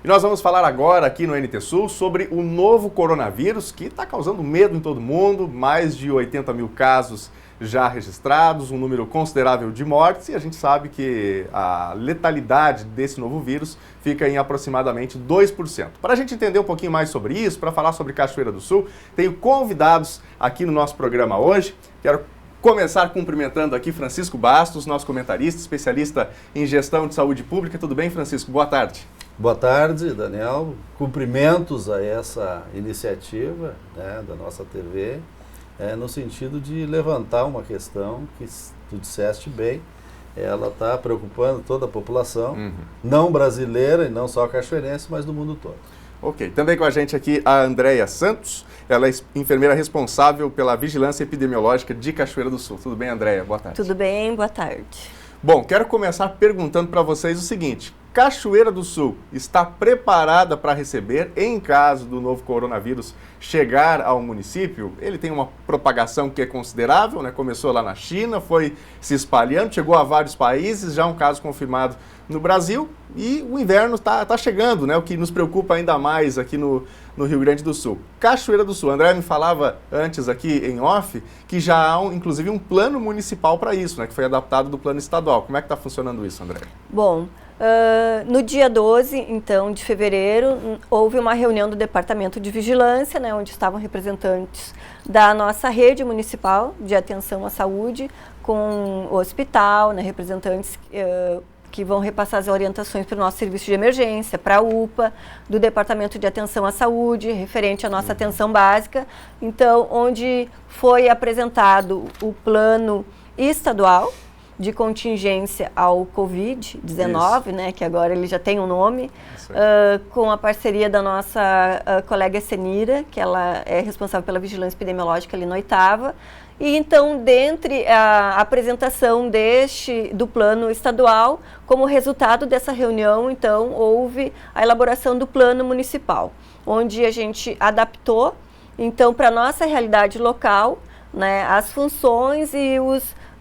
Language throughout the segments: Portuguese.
E nós vamos falar agora aqui no NT Sul sobre o novo coronavírus que está causando medo em todo mundo, mais de 80 mil casos já registrados, um número considerável de mortes, e a gente sabe que a letalidade desse novo vírus fica em aproximadamente 2%. Para a gente entender um pouquinho mais sobre isso, para falar sobre Cachoeira do Sul, tenho convidados aqui no nosso programa hoje. Quero começar cumprimentando aqui Francisco Bastos, nosso comentarista, especialista em gestão de saúde pública. Tudo bem, Francisco? Boa tarde. Boa tarde, Daniel. Cumprimentos a essa iniciativa, da nossa TV, no sentido de levantar uma questão que tu disseste bem, ela está preocupando toda a população, não brasileira e não só cachoeirense, mas do mundo todo. Ok, também com a gente aqui a Andréia Santos, ela é enfermeira responsável pela vigilância epidemiológica de Cachoeira do Sul. Tudo bem, Andréia? Boa tarde. Tudo bem, boa tarde. Bom, quero começar perguntando para vocês o seguinte: Cachoeira do Sul está preparada para receber, em caso do novo coronavírus chegar ao município? Ele tem uma propagação que é considerável, né? Começou lá na China, foi se espalhando, chegou a vários países, já um caso confirmado no Brasil, e o inverno está chegando, né? O que nos preocupa ainda mais aqui no Rio Grande do Sul. Cachoeira do Sul, André me falava antes aqui em off que já há inclusive um plano municipal para isso, né? Que foi adaptado do plano estadual. Como é que está funcionando isso, André? Bom, no dia 12, então, de fevereiro, houve uma reunião do Departamento de Vigilância, né, onde estavam representantes da nossa rede municipal de atenção à saúde, com o hospital, né, representantes que vão repassar as orientações para o nosso serviço de emergência, para a UPA, do Departamento de Atenção à Saúde, referente à nossa atenção básica. Então, onde foi apresentado o plano estadual de contingência ao Covid-19, né, que agora ele já tem um nome, com a parceria da nossa colega Senira, que ela é responsável pela vigilância epidemiológica ali no 8ª. E então, dentre a apresentação do plano estadual, como resultado dessa reunião, então, houve a elaboração do plano municipal, onde a gente adaptou, então, para a nossa realidade local, né, as funções e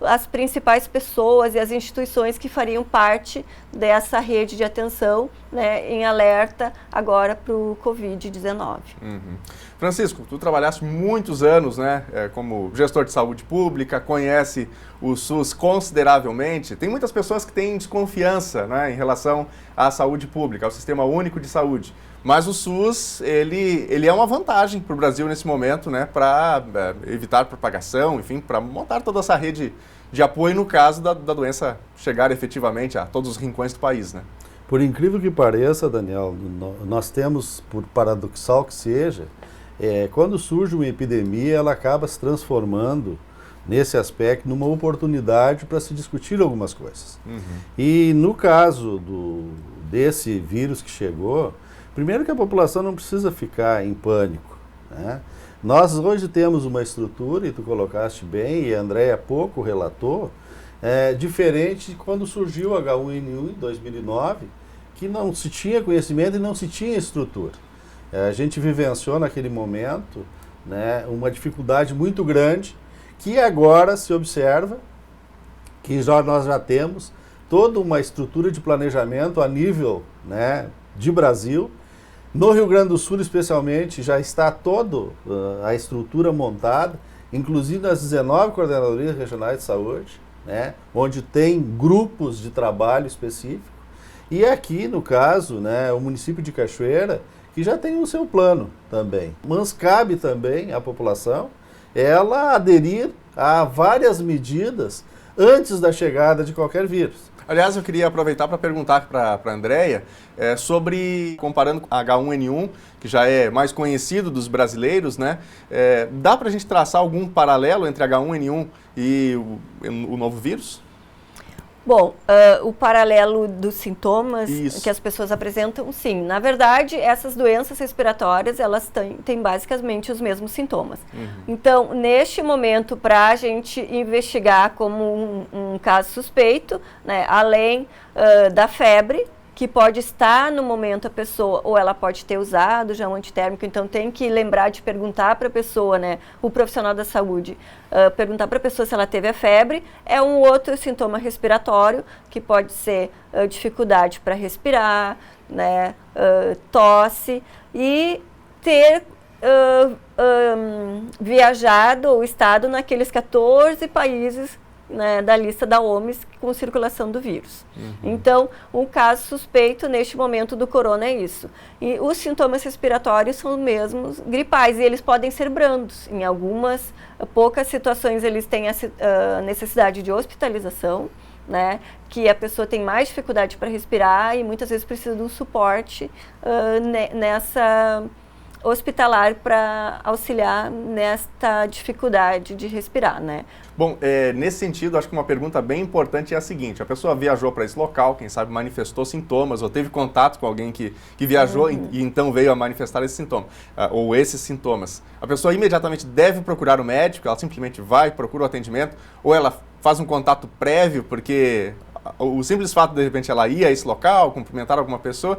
as principais pessoas e as instituições que fariam parte dessa rede de atenção, né, em alerta agora para o Covid-19. Francisco, tu trabalhaste muitos anos, né, como gestor de saúde pública, conhece o SUS consideravelmente. Tem muitas pessoas que têm desconfiança, né, em relação à saúde pública, ao Sistema Único de Saúde. Mas o SUS, ele é uma vantagem para o Brasil nesse momento, né, para evitar propagação, enfim, para montar toda essa rede de apoio no caso da doença chegar efetivamente a todos os rincões do país, né? Por incrível que pareça, Daniel, nós temos, por paradoxal que seja, quando surge uma epidemia, ela acaba se transformando, nesse aspecto, numa oportunidade para se discutir algumas coisas. E no caso desse vírus que chegou, primeiro que a população não precisa ficar em pânico, né? Nós hoje temos uma estrutura, e tu colocaste bem, e a Andréia há pouco relatou, diferente de quando surgiu o H1N1 em 2009, que não se tinha conhecimento e não se tinha estrutura. A gente vivenciou naquele momento, né, uma dificuldade muito grande, que agora se observa que nós já temos toda uma estrutura de planejamento a nível, né, de Brasil. No Rio Grande do Sul, especialmente, já está toda a estrutura montada, inclusive nas 19 coordenadorias regionais de saúde, né, onde tem grupos de trabalho específico. E aqui, no caso, né, o município de Cachoeira, que já tem o seu plano também. Mas cabe também à população ela aderir a várias medidas antes da chegada de qualquer vírus. Aliás, eu queria aproveitar para perguntar para a Andréia sobre, comparando com a H1N1, que já é mais conhecido dos brasileiros, né? Dá para a gente traçar algum paralelo entre a H1N1 e o novo vírus? Bom, o paralelo dos sintomas Isso. que as pessoas apresentam, sim. Na verdade, essas doenças respiratórias, elas têm basicamente os mesmos sintomas. Então, neste momento, para a gente investigar como um caso suspeito, né, além da febre, que pode estar no momento a pessoa, ou ela pode ter usado já um antitérmico, então tem que lembrar de perguntar para a pessoa, né, o profissional da saúde, perguntar para a pessoa se ela teve a febre. É um outro sintoma respiratório, que pode ser dificuldade para respirar, né, tosse, e ter viajado ou estado naqueles 14 países, né, da lista da OMS com circulação do vírus. Então, um caso suspeito neste momento do corona é isso. E os sintomas respiratórios são os mesmos gripais, e eles podem ser brandos. Em algumas, poucas situações, eles têm a necessidade de hospitalização, né, que a pessoa tem mais dificuldade para respirar e muitas vezes precisa de um suporte nessa hospitalar para auxiliar nesta dificuldade de respirar, né? Bom, nesse sentido, acho que uma pergunta bem importante é a seguinte: a pessoa viajou para esse local, quem sabe manifestou sintomas, ou teve contato com alguém que viajou e então veio a manifestar esse sintoma, ou esses sintomas. A pessoa imediatamente deve procurar o médico, ela simplesmente vai, procura o atendimento, ou ela faz um contato prévio, porque o simples fato de repente ela ir a esse local, cumprimentar alguma pessoa,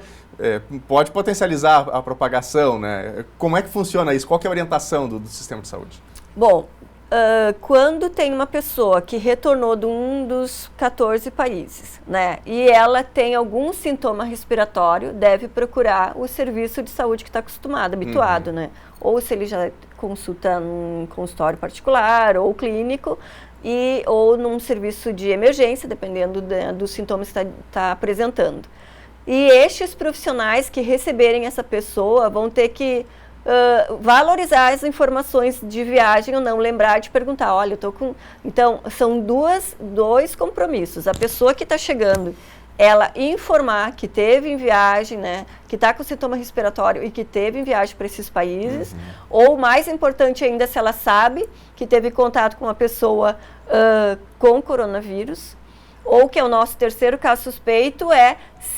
pode potencializar a propagação, né? Como é que funciona isso? Qual que é a orientação do sistema de saúde? Bom, quando tem uma pessoa que retornou de um dos 14 países, né, e ela tem algum sintoma respiratório, deve procurar o serviço de saúde que está habituado, né? Ou se ele já consulta num consultório particular ou clínico, ou num serviço de emergência, dependendo dos sintomas que está apresentando. E estes profissionais que receberem essa pessoa vão ter que valorizar as informações de viagem ou não, lembrar de perguntar, olha, eu estou com... Então, são dois compromissos. A pessoa que está chegando, ela informar que teve em viagem, né, que está com sintoma respiratório e que teve em viagem para esses países, ou mais importante ainda, se ela sabe que teve contato com uma pessoa com coronavírus, ou que é o nosso terceiro caso suspeito,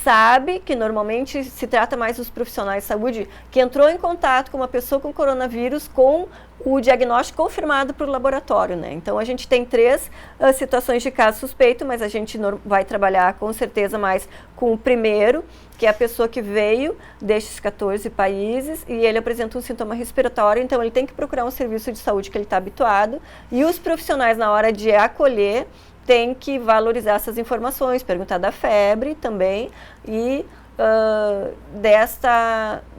sabe que normalmente se trata mais dos profissionais de saúde, que entrou em contato com uma pessoa com coronavírus com o diagnóstico confirmado por laboratório, né? Então, a gente tem 3 situações de caso suspeito, mas a gente vai trabalhar com certeza mais com o primeiro, que é a pessoa que veio destes 14 países e ele apresenta um sintoma respiratório, então ele tem que procurar um serviço de saúde que ele está habituado, e os profissionais, na hora de acolher, tem que valorizar essas informações, perguntar da febre também e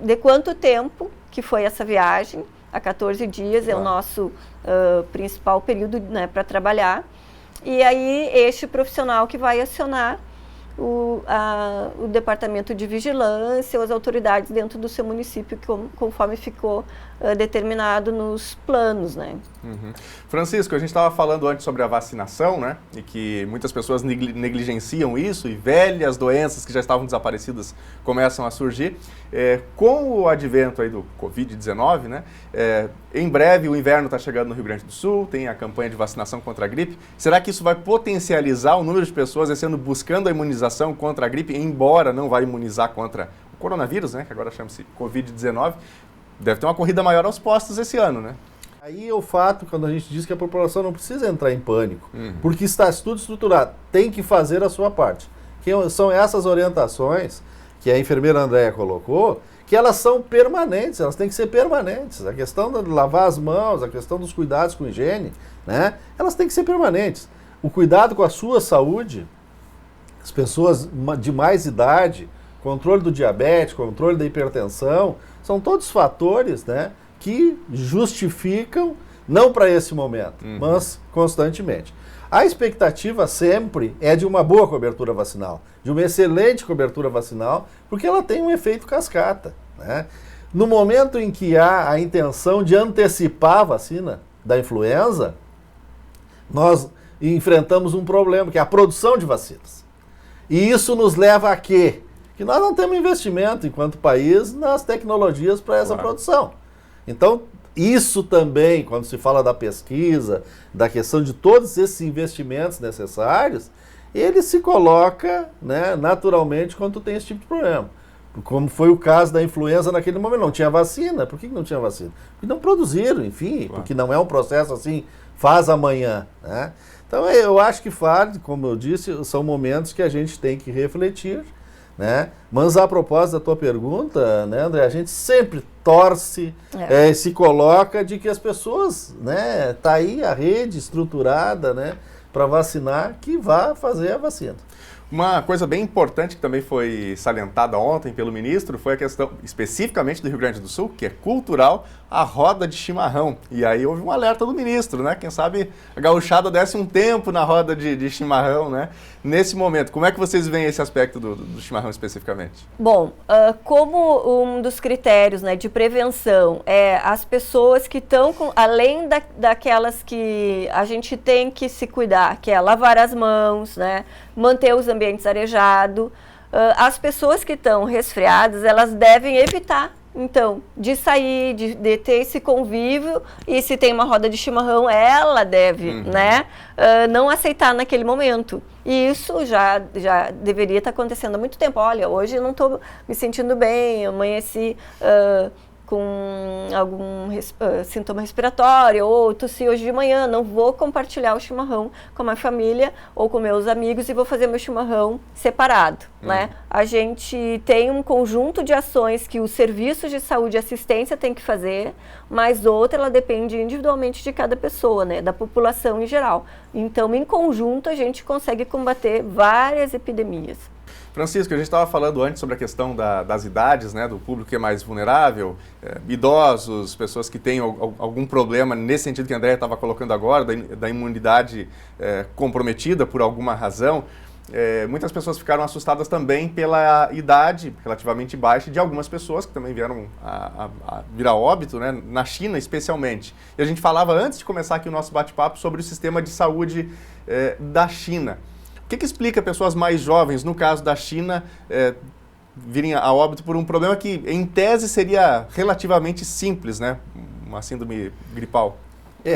de quanto tempo que foi essa viagem. A 14 dias é o nosso principal período, né, para trabalhar. E aí este profissional que vai acionar o departamento de vigilância ou as autoridades dentro do seu município, conforme ficou determinado nos planos, né? Francisco, a gente estava falando antes sobre a vacinação, né? E que muitas pessoas negligenciam isso, e velhas doenças que já estavam desaparecidas começam a surgir. Com o advento aí do Covid-19, né? Em breve o inverno está chegando no Rio Grande do Sul, tem a campanha de vacinação contra a gripe. Será que isso vai potencializar o número de pessoas esse ano buscando a imunização contra a gripe, embora não vá imunizar contra o coronavírus, né? Que agora chama-se Covid-19. Deve ter uma corrida maior aos postos esse ano, né? Aí é o fato, quando a gente diz que a população não precisa entrar em pânico, porque está tudo estruturado, tem que fazer a sua parte. Que são essas orientações que a enfermeira Andréia colocou, que elas são permanentes, elas têm que ser permanentes. A questão de lavar as mãos, a questão dos cuidados com higiene, né? Elas têm que ser permanentes. O cuidado com a sua saúde, as pessoas de mais idade, controle do diabetes, controle da hipertensão, são todos fatores, né, que justificam, não para esse momento, mas constantemente. A expectativa sempre é de uma boa cobertura vacinal, de uma excelente cobertura vacinal, porque ela tem um efeito cascata, né? No momento em que há a intenção de antecipar a vacina da influenza, nós enfrentamos um problema, que é a produção de vacinas. E isso nos leva a quê? Que nós não temos investimento, enquanto país, nas tecnologias para essa produção. Então, isso também, quando se fala da pesquisa, da questão de todos esses investimentos necessários, ele se coloca, né, naturalmente quando tem esse tipo de problema. Como foi o caso da influenza naquele momento. Não tinha vacina. Por que não tinha vacina? Porque não produziram, enfim, porque não é um processo assim, faz amanhã, né? Então, eu acho que como eu disse, são momentos que a gente tem que refletir, né? Mas a propósito da tua pergunta, né, André, a gente sempre torce, se coloca de que as pessoas, né, tá aí a rede estruturada, né, para vacinar, que vá fazer a vacina. Uma coisa bem importante que também foi salientada ontem pelo ministro foi a questão, especificamente do Rio Grande do Sul, que é cultural, a roda de chimarrão. E aí houve um alerta do ministro, né? Quem sabe a gauchada desse um tempo na roda de chimarrão, né? Nesse momento, como é que vocês veem esse aspecto do chimarrão especificamente? Bom, como um dos critérios, né, de prevenção é as pessoas que estão, além daquelas que a gente tem que se cuidar, que é lavar as mãos, né, manter os ambientes arejados, as pessoas que estão resfriadas, elas devem evitar, então, de sair, de ter esse convívio, e se tem uma roda de chimarrão, ela deve, né, não aceitar naquele momento. E isso já deveria estar acontecendo há muito tempo. Olha, hoje eu não estou me sentindo bem, eu amanheci com algum sintoma respiratório, ou tossi hoje de manhã, não vou compartilhar o chimarrão com a minha família ou com meus amigos e vou fazer meu chimarrão separado, né? A gente tem um conjunto de ações que os serviços de saúde e assistência têm que fazer, mas outra ela depende individualmente de cada pessoa, né? Da população em geral. Então, em conjunto, a gente consegue combater várias epidemias. Francisco, a gente estava falando antes sobre a questão das idades, né, do público que é mais vulnerável, idosos, pessoas que têm algum problema nesse sentido que a André estava colocando agora, da imunidade comprometida por alguma razão. Muitas pessoas ficaram assustadas também pela idade relativamente baixa de algumas pessoas que também vieram a virar óbito, né, na China especialmente. E a gente falava antes de começar aqui o nosso bate-papo sobre o sistema de saúde da China. O que explica pessoas mais jovens, no caso da China, virem a óbito por um problema que, em tese, seria relativamente simples, né? Uma síndrome gripal.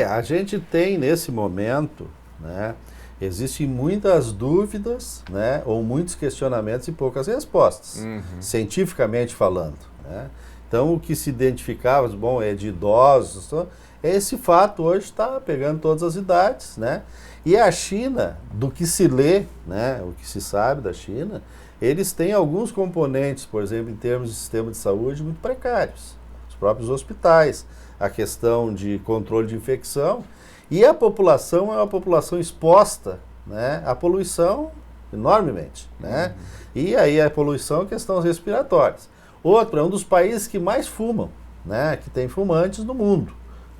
A gente tem, nesse momento, né, existem muitas dúvidas, né, ou muitos questionamentos e poucas respostas, cientificamente falando, né? Então, o que se identificava, bom, é de idosos, esse fato hoje está pegando todas as idades, né? E a China, do que se lê, né, o que se sabe da China, eles têm alguns componentes, por exemplo, em termos de sistema de saúde, muito precários. Os próprios hospitais, a questão de controle de infecção, e a população é uma população exposta, né, à poluição enormemente, né? E aí a poluição é questões respiratórias. Outro, é um dos países que mais fumam, né, que tem fumantes no mundo,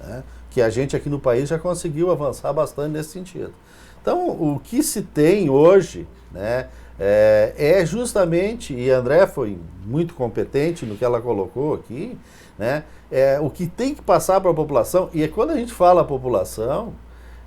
né? Que a gente aqui no país já conseguiu avançar bastante nesse sentido. Então, o que se tem hoje, né, é justamente, e a André foi muito competente no que ela colocou aqui, né, o que tem que passar para a população, e quando a gente fala população,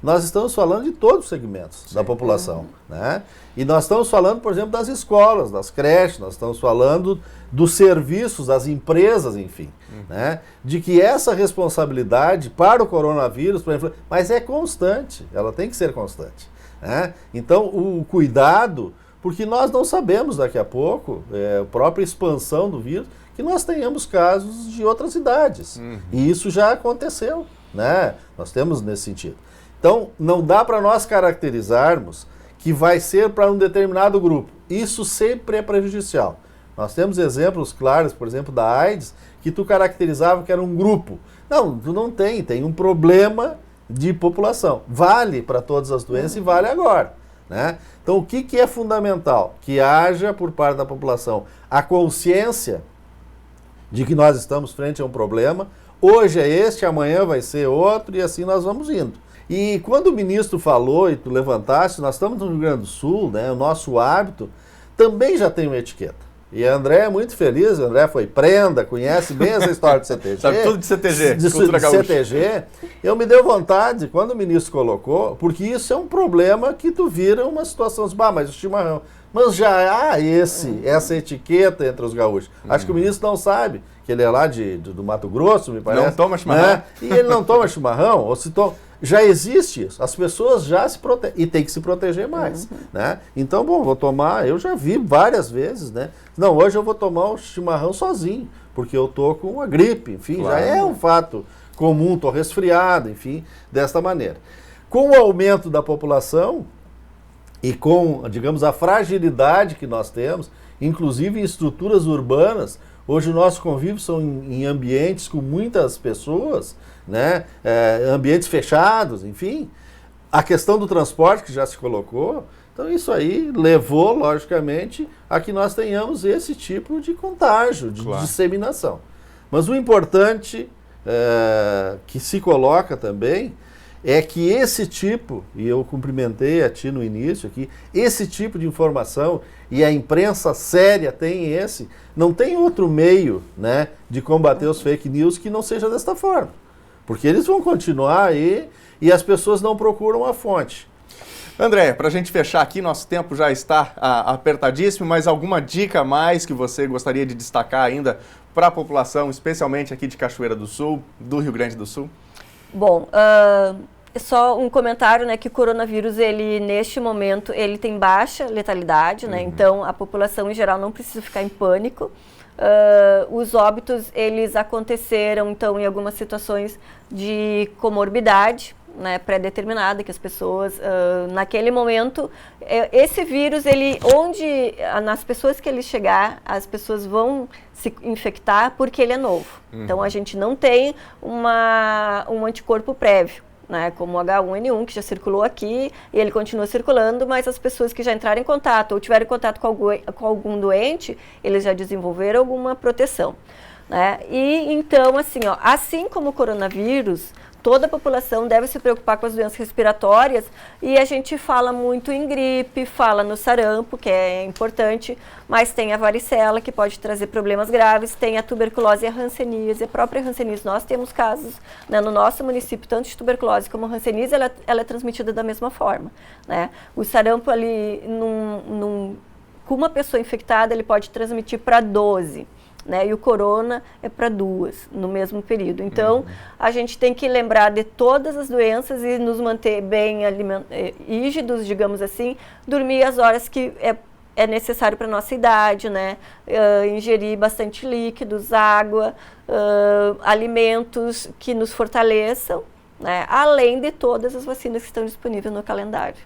nós estamos falando de todos os segmentos da população, né? E nós estamos falando, por exemplo, das escolas, das creches, nós estamos falando dos serviços, das empresas, enfim, né? De que essa responsabilidade para o coronavírus, mas é constante, ela tem que ser constante, né? Então, o cuidado, porque nós não sabemos daqui a pouco, a própria expansão do vírus, que nós tenhamos casos de outras idades. E isso já aconteceu, né? Nós temos nesse sentido. Então, não dá para nós caracterizarmos que vai ser para um determinado grupo. Isso sempre é prejudicial. Nós temos exemplos claros, por exemplo, da AIDS, que tu caracterizava que era um grupo. Não, tu não tem um problema de população. Vale para todas as doenças e vale agora, né? Então, o que é fundamental? Que haja, por parte da população, a consciência de que nós estamos frente a um problema. Hoje é este, amanhã vai ser outro, e assim nós vamos indo. E quando o ministro falou, e tu levantaste, nós estamos no Rio Grande do Sul, né, o nosso hábito também já tem uma etiqueta. E a André é muito feliz, o André foi prenda, conhece bem essa história de CTG. Sabe tudo de CTG, de CTG. Eu me deu vontade, quando o ministro colocou, porque isso é um problema que tu vira uma situação, mas o chimarrão, mas já há essa etiqueta entre os gaúchos. Acho que o ministro não sabe, que ele é lá do Mato Grosso, me parece. Não toma chimarrão. Né? E ele não toma chimarrão, ou se toma... Já existe isso, as pessoas já se protegem, e tem que se proteger mais, né? Então, bom, vou tomar, eu já vi várias vezes, né? Não, hoje eu vou tomar o chimarrão sozinho, porque eu tô com uma gripe, enfim, claro. Já é um fato comum, tô resfriado, enfim, desta maneira. Com o aumento da população e com, digamos, a fragilidade que nós temos, inclusive em estruturas urbanas. Hoje o nosso convívio são em ambientes com muitas pessoas, né? Ambientes fechados, enfim. A questão do transporte que já se colocou, então isso aí levou, logicamente, a que nós tenhamos esse tipo de contágio, de disseminação. Mas o importante que se coloca também é que esse tipo, e eu cumprimentei a ti no início aqui, esse tipo de informação, e a imprensa séria tem esse, não tem outro meio, né, de combater os fake news que não seja desta forma. Porque eles vão continuar aí e as pessoas não procuram a fonte. André, para a gente fechar aqui, nosso tempo já está apertadíssimo, mas alguma dica a mais que você gostaria de destacar ainda para a população, especialmente aqui de Cachoeira do Sul, do Rio Grande do Sul? Bom, só um comentário, né, que o coronavírus, ele, neste momento, ele tem baixa letalidade, né, então a população em geral não precisa ficar em pânico. Os óbitos, eles aconteceram, então, em algumas situações de comorbidade, né, pré-determinada, que as pessoas, naquele momento, esse vírus, ele, nas pessoas que ele chegar, as pessoas vão se infectar porque ele é novo. Então, a gente não tem um anticorpo prévio, né, como o H1N1, que já circulou aqui, e ele continua circulando, mas as pessoas que já entraram em contato ou tiveram contato com algum doente, eles já desenvolveram alguma proteção, né? E então, assim, assim como o coronavírus, toda a população deve se preocupar com as doenças respiratórias, e a gente fala muito em gripe, fala no sarampo, que é importante, mas tem a varicela, que pode trazer problemas graves, tem a tuberculose e a hanseníase. A própria hanseníase, nós temos casos, né, no nosso município, tanto de tuberculose como hanseníase, ela é transmitida da mesma forma, né? O sarampo ali, com uma pessoa infectada, ele pode transmitir para 12. Né, e o corona é para 2 no mesmo período. Então, a gente tem que lembrar de todas as doenças e nos manter bem rígidos, digamos assim, dormir as horas que é necessário para a nossa idade, né, ingerir bastante líquidos, água, alimentos que nos fortaleçam, né, além de todas as vacinas que estão disponíveis no calendário.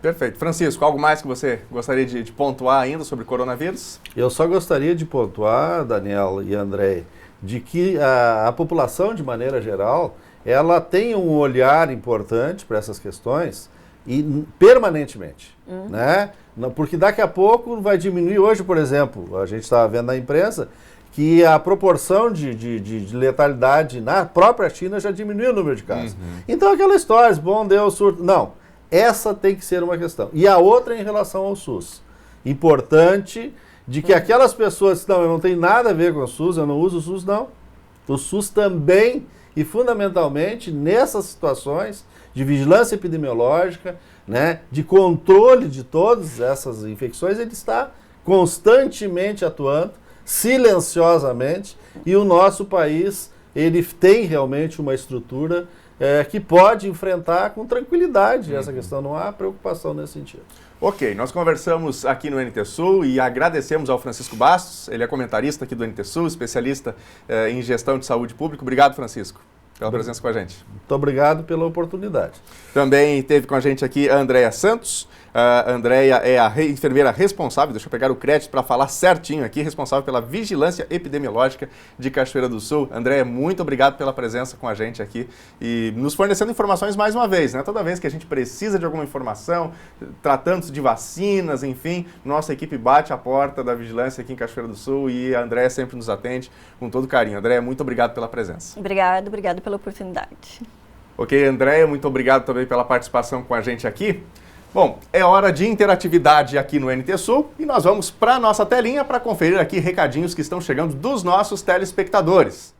Perfeito. Francisco, algo mais que você gostaria de pontuar ainda sobre o coronavírus? Eu só gostaria de pontuar, Daniel e André, de que a população, de maneira geral, ela tem um olhar importante para essas questões e permanentemente, né? Porque daqui a pouco vai diminuir. Hoje, por exemplo, a gente estava vendo na imprensa que a proporção de letalidade na própria China já diminuiu o número de casos. Então, aquela história, bom, deu surto. Não. Essa tem que ser uma questão. E a outra em relação ao SUS. Importante de que aquelas pessoas que eu não tenho nada a ver com o SUS, eu não uso o SUS, não. O SUS também, e fundamentalmente nessas situações de vigilância epidemiológica, né, de controle de todas essas infecções, ele está constantemente atuando, silenciosamente, e o nosso país, ele tem realmente uma estrutura que pode enfrentar com tranquilidade essa questão, não há preocupação nesse sentido. Ok, nós conversamos aqui no NT Sul e agradecemos ao Francisco Bastos, ele é comentarista aqui do NT Sul, especialista em gestão de saúde pública. Obrigado, Francisco, pela presença com a gente. Muito obrigado pela oportunidade. Também esteve com a gente aqui a Andréia Santos. A Andréia é a enfermeira responsável, deixa eu pegar o crédito para falar certinho aqui, responsável pela vigilância epidemiológica de Cachoeira do Sul. Andréia, muito obrigado pela presença com a gente aqui e nos fornecendo informações mais uma vez, né? Toda vez que a gente precisa de alguma informação, tratando-se de vacinas, enfim, nossa equipe bate a porta da vigilância aqui em Cachoeira do Sul e a Andréia sempre nos atende com todo carinho. Andréia, muito obrigado pela presença. Obrigado pela oportunidade. Ok, Andréia, muito obrigado também pela participação com a gente aqui. Bom, é hora de interatividade aqui no NT Sul e nós vamos para a nossa telinha para conferir aqui recadinhos que estão chegando dos nossos telespectadores.